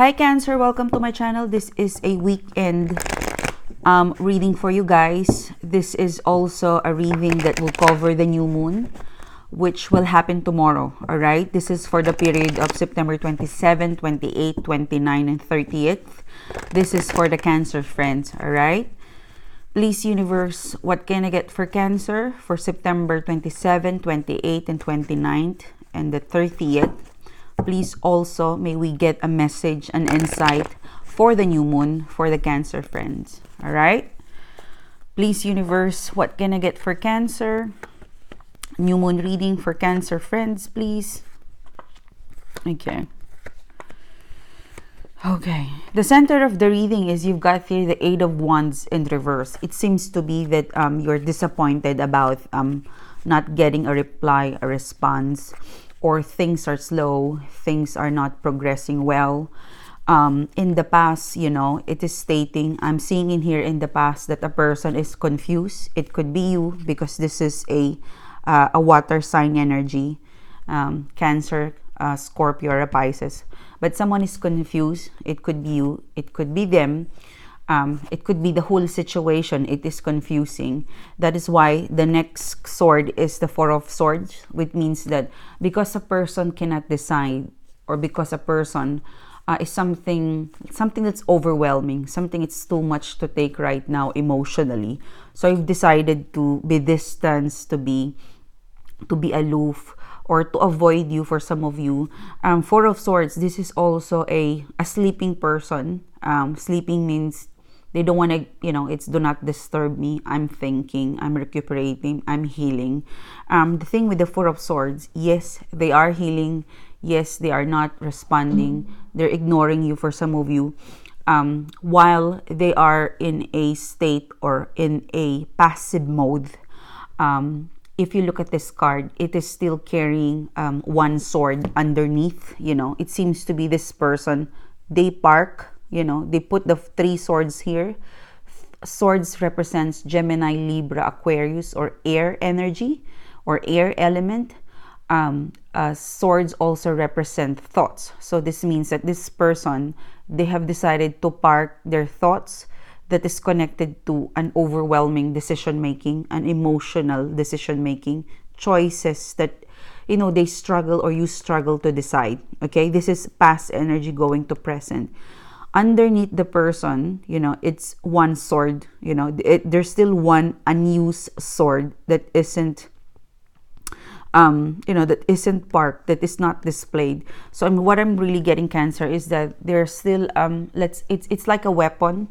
Hi Cancer, welcome to my channel. This is a weekend reading for you guys. This is also a reading that will cover the new moon, which will happen tomorrow. Alright, this is for the period of September 27, 28, 29, and 30th. This is for the Cancer friends. Alright, please universe, what can I get for Cancer for September 27, 28, and 29th, and the 30th? Please also, may we get a message, an insight for the new moon for the Cancer friends. All right. Please, universe, what can I get for Cancer? New moon reading for Cancer friends, please. Okay. Okay. The center of the reading is you've got here the Eight of Wands in reverse. It seems to be that you're disappointed about not getting a reply, a response, or things are slow, things are not progressing well. In the past, you know, it is stating, I'm seeing in here in the past that a person is confused. It could be you because this is a water sign energy, Cancer, Scorpio, or a Pisces. But someone is confused. It could be you. It could be them. It could be the whole situation. It is confusing. That is why the next sword is the Four of Swords, which means that because a person cannot decide, or because a person is something that's overwhelming, something it's too much to take right now emotionally. So I've decided to be distanced, to be aloof, or to avoid you for some of you. Four of Swords, this is also a sleeping person. Sleeping means they don't want to, you know, it's do not disturb me. I'm thinking, I'm recuperating, I'm healing. The thing with the Four of Swords, yes, they are healing. Yes, they are not responding. They're ignoring you for some of you. While they are in a state or in a passive mode, if you look at this card, it is still carrying one sword underneath. You know, it seems to be this person, they park, you know, they put the three swords here. Swords represents Gemini, Libra, Aquarius, or air energy or air element. Swords also represent thoughts. So this means that this person, they have decided to park their thoughts that is connected to an overwhelming decision making, an emotional decision making, choices that, you know, they struggle or you struggle to decide. Okay, this is past energy going to present. Underneath the person, you know, it's one sword. You know, there's still one unused sword that isn't you know, that isn't parked, that is not displayed. So what I'm really getting, Cancer, is that there's still it's like a weapon.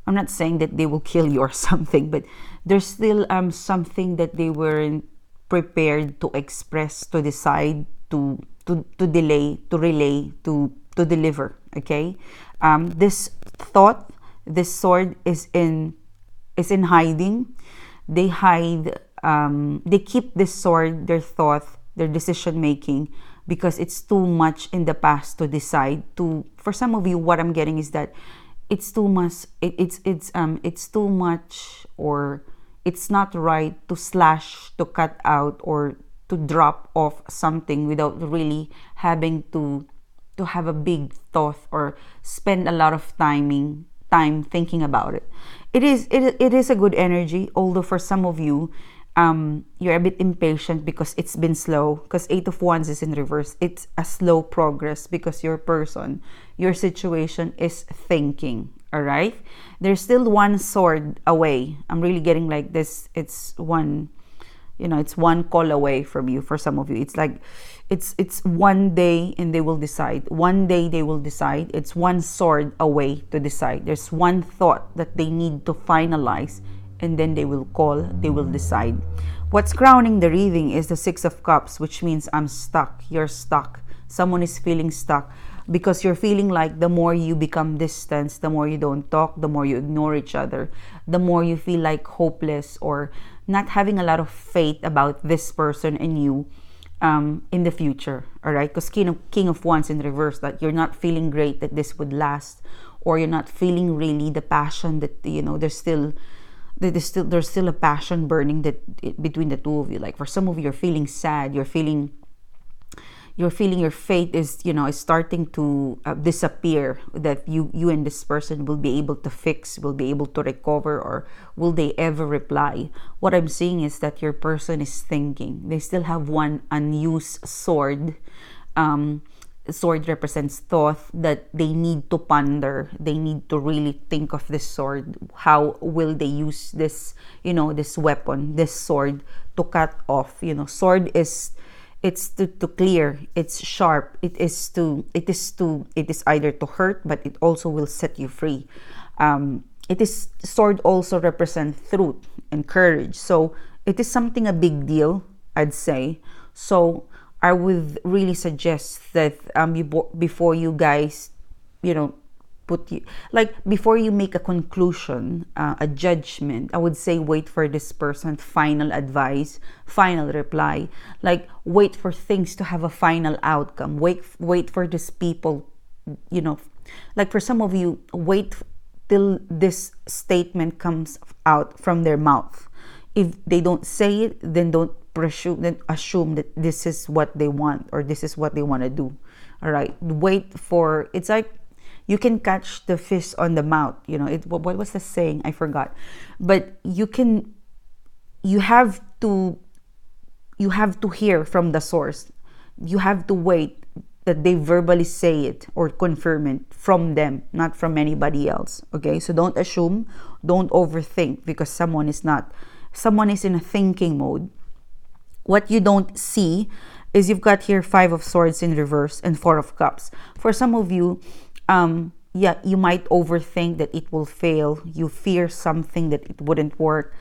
I'm not saying that they will kill you or something, but there's still something that they weren't prepared to express, to decide, to delay, to relay, to deliver. Okay, this thought, this sword is in hiding. They hide. They keep this sword, their thought, their decision making, because it's too much in the past to decide. For some of you, what I'm getting is that it's too much. It's too much, or it's not right to slash, to cut out, or to drop off something without really having to have a big thought or spend a lot of time thinking about it. It is a good energy, although for some of you, you're a bit impatient because it's been slow, because Eight of Wands is in reverse. It's a slow progress because your person, your situation is thinking. All right, there's still one sword away. I'm really getting like this. It's one, you know, it's one call away from you. For some of you, it's like it's one day and they will decide. One day they will decide. It's one sword away to decide. There's one thought that they need to finalize, and then they will call, they will decide. What's crowning the reading is the Six of Cups, which means I'm stuck. You're stuck. Someone is feeling stuck because you're feeling like the more you become distant, the more you don't talk, the more you ignore each other, the more you feel like hopeless or not having a lot of faith about this person and you in the future. All right, because King of Wands in reverse, that you're not feeling great that this would last, or you're not feeling really the passion that, you know, there's still a passion burning between the two of you. Like for some of you, you're feeling sad, you're feeling you're feeling your faith is, is starting to disappear, that you and this person will be able to fix, will be able to recover, or will they ever reply. What I'm seeing is that your person is thinking. They still have one unused sword. Sword represents thought, that they need to ponder, they need to really think of this sword. How will they use this, this weapon, this sword, to cut off? Sword is, it's to clear, it's sharp, it is either to hurt, but it also will set you free. Sword also represents truth and courage, so it is something a big deal, I'd say. So I would really suggest that before you guys, before you make a conclusion, a judgment, I would say wait for this person's final advice, final reply. Like, wait for things to have a final outcome. Wait for these people, like for some of you, wait till this statement comes out from their mouth. If they don't say it, then don't assume that this is what they want, or this is what they want to do. All right, wait for, it's like you can catch the fish on the mouth. What was the saying? I forgot. But you have to hear from the source. You have to wait that they verbally say it or confirm it from them, not from anybody else. Okay, so don't assume, don't overthink, because someone is in a thinking mode. What you don't see is you've got here 5 of Swords in reverse and 4 of Cups. For some of you, you might overthink that it will fail. You fear something, that it wouldn't work.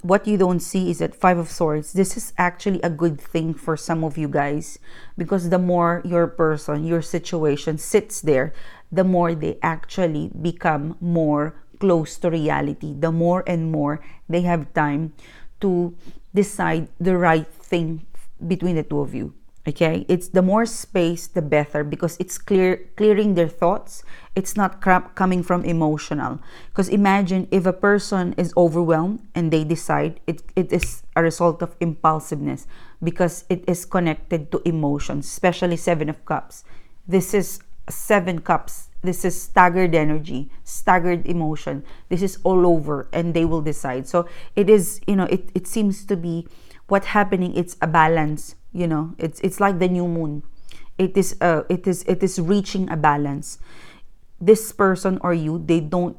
What you don't see is that 5 of Swords, this is actually a good thing for some of you guys, because the more your person, your situation sits there, the more they actually become more close to reality. The more and more they have time to decide the right thing between the two of you. Okay, it's the more space, the better, because it's clearing their thoughts. It's not coming from emotional. Because imagine if a person is overwhelmed and they decide, it is a result of impulsiveness, because it is connected to emotions, especially 7 of Cups. This is 7 Cups. This is staggered energy, staggered emotion. This is all over, and they will decide. So it is, it seems to be what's happening. It's a balance. It's like the new moon. It is reaching a balance. This person or you, they don't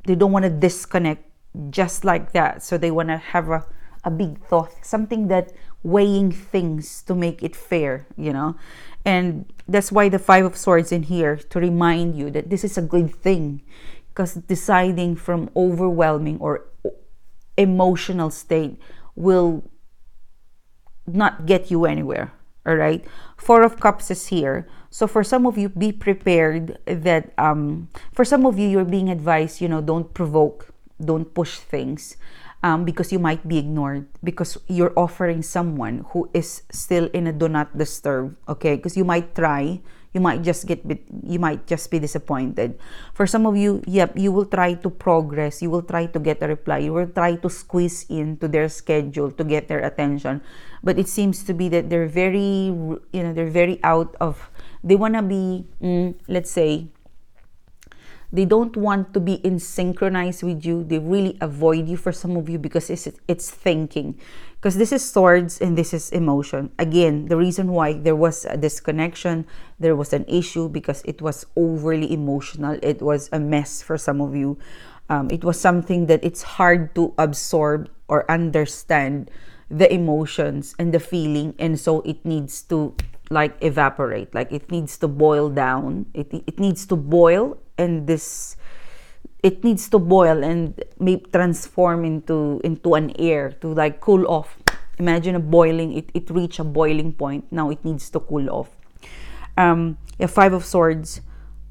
want to disconnect just like that. So they want to have a big thought, something that weighing things to make it fair, and that's why the 5 of Swords in here, to remind you that this is a good thing, because deciding from overwhelming or emotional state will not get you anywhere. All right, 4 of Cups is here. So for some of you, be prepared that for some of you, you're being advised, don't provoke, don't push things, because you might be ignored, because you're offering someone who is still in a do not disturb. Okay, because you might try, you might just be disappointed. For some of you, you will try to progress, you will try to get a reply, you will try to squeeze into their schedule to get their attention, but it seems to be that they're very out of, they want to be, let's say, they don't want to be in synchronized with you. They really avoid you, for some of you, because it's thinking. Because this is Swords and this is emotion. Again, the reason why there was a disconnection, there was an issue, because it was overly emotional. It was a mess for some of you. It was something that it's hard to absorb or understand the emotions and the feeling. And so it needs to evaporate. It needs to boil down. It needs to boil. And it needs to boil and maybe transform into an air to cool off. Imagine a boiling, it reached a boiling point. Now it needs to cool off. 5 of Swords.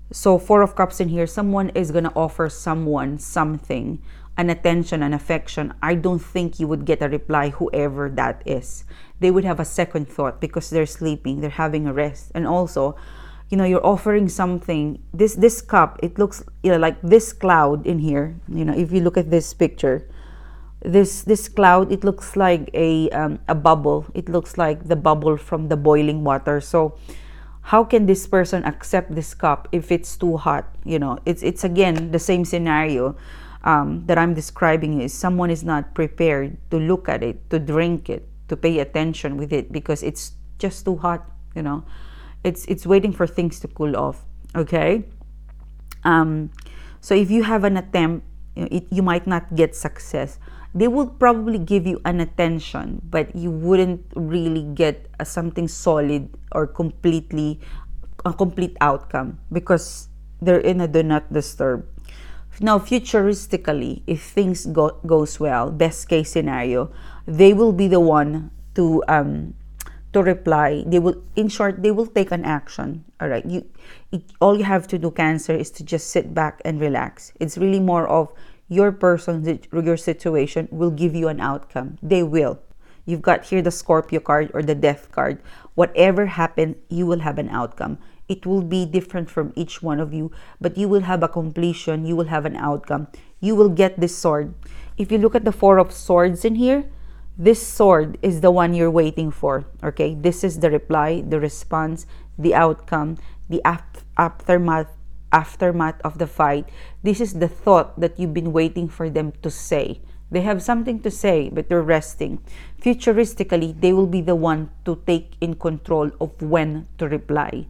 So 4 of Cups in here. Someone is gonna offer someone something, an attention, an affection. I don't think you would get a reply, whoever that is. They would have a second thought, because they're sleeping, they're having a rest. And also, you're offering something. This cup, it looks like this cloud in here. If you look at this picture, This cloud, it looks like a bubble. It looks like the bubble from the boiling water. So how can this person accept this cup if it's too hot? You know, it's again the same scenario that I'm describing. Is someone is not prepared to look at it, to drink it, to pay attention with it, because it's just too hot. You know, it's waiting for things to cool off. Okay. So if you have an attempt, you might not get success. They will probably give you an attention, but you wouldn't really get something solid or a complete outcome, because they're in a do not disturb. Now, futuristically, if things goes well, best case scenario, they will be the one to reply. They will, in short, they will take an action. All right, all you have to do, Cancer, is to just sit back and relax. It's really more of your person, your situation will give you an outcome. They will. You've got here the Scorpio card or the Death card. Whatever happened, you will have an outcome. It will be different from each one of you, but you will have a completion. You will have an outcome. You will get this sword. If you look at the Four of Swords in here, this sword is the one you're waiting for. Okay, this is the reply, the response, the outcome, the aftermath of the fight. This is the thought that you've been waiting for them to say. They have something to say, but they're resting. Futuristically, they will be the one to take in control of when to reply.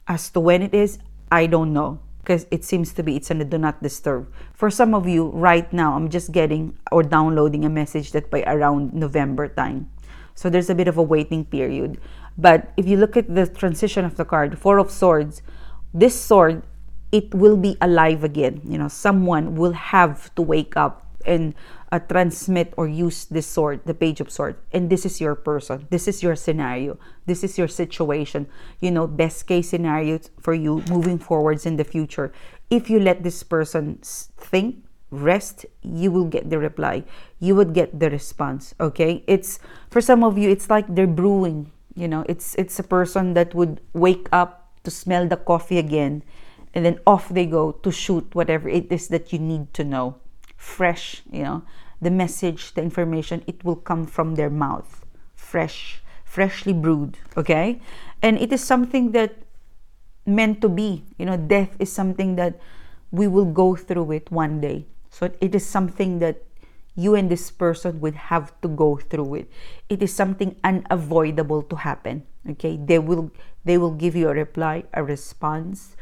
As to when it is, I don't know, because it seems to be it's on the do not disturb. For some of you right now, I'm just getting or downloading a message that by around November time. So there's a bit of a waiting period. But if you look at the transition of the card, Four of Swords, this sword, it will be alive again. You know, someone will have to wake up and transmit or use this sword, the Page of Swords. And this is your person. This is your scenario. This is your situation. You know, best case scenario for you moving forwards in the future. If you let this person think, rest, you will get the reply. You would get the response. Okay? It's, for some of you, it's like they're brewing. You know, it's a person that would wake up to smell the coffee again, and then off they go to shoot whatever it is that you need to know. Fresh, you know, the message, the information, it will come from their mouth. Freshly brewed, okay? And it is something that meant to be. You know, death is something that we will go through it one day. So it is something that you and this person would have to go through it. It is something unavoidable to happen, okay? They will give you a reply, a response,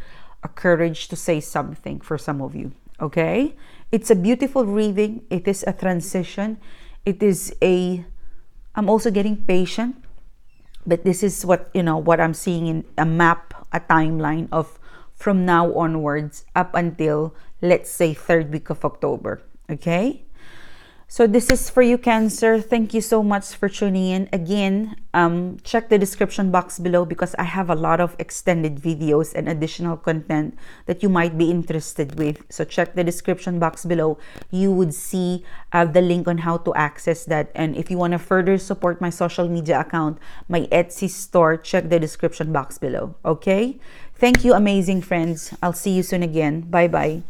a courage to say something for some of you, okay? It's a beautiful reading. It is a transition. It is I'm also getting patient, but this is what, you know, what I'm seeing in a map, a timeline of from now onwards up until, let's say, 3rd week of October, okay? So this is for you, Cancer. Thank you so much for tuning in. Again, check the description box below, because I have a lot of extended videos and additional content that you might be interested with. So check the description box below. You would see the link on how to access that. And if you want to further support my social media account, my Etsy store, check the description box below. Okay? Thank you, amazing friends. I'll see you soon again. Bye-bye.